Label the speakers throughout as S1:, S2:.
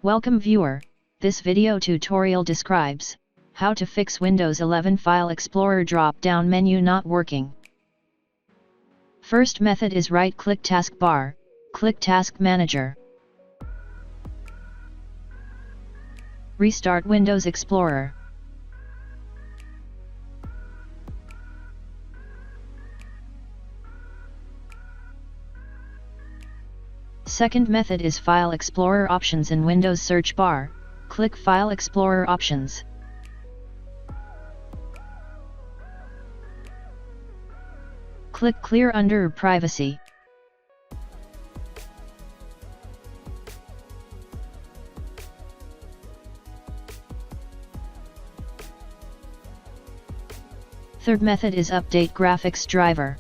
S1: Welcome viewer, this video tutorial describes how to fix Windows 11 File Explorer drop-down menu not working. First method is right-click taskbar, click Task Manager. Restart Windows Explorer. Second method is File Explorer Options in Windows search bar, click File Explorer Options. Click Clear under Privacy. Third method is Update Graphics Driver.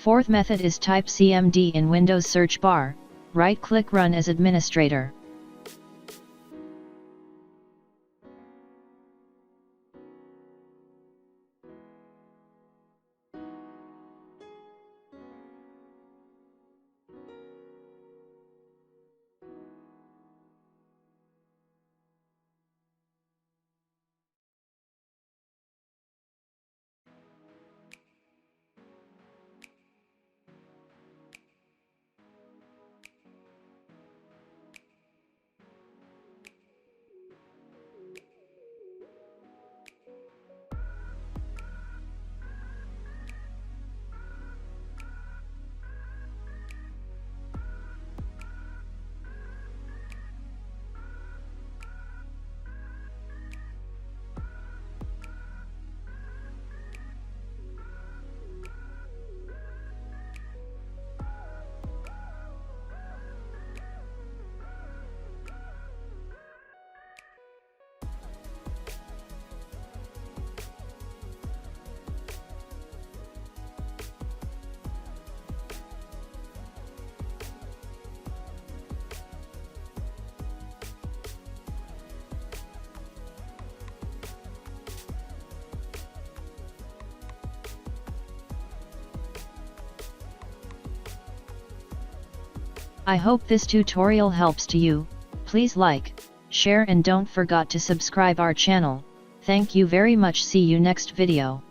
S1: Fourth method is type CMD in Windows search bar, right-click Run as Administrator. I hope this tutorial helps to you. Please like, share and don't forget to subscribe our channel. Thank you very much. See you next video.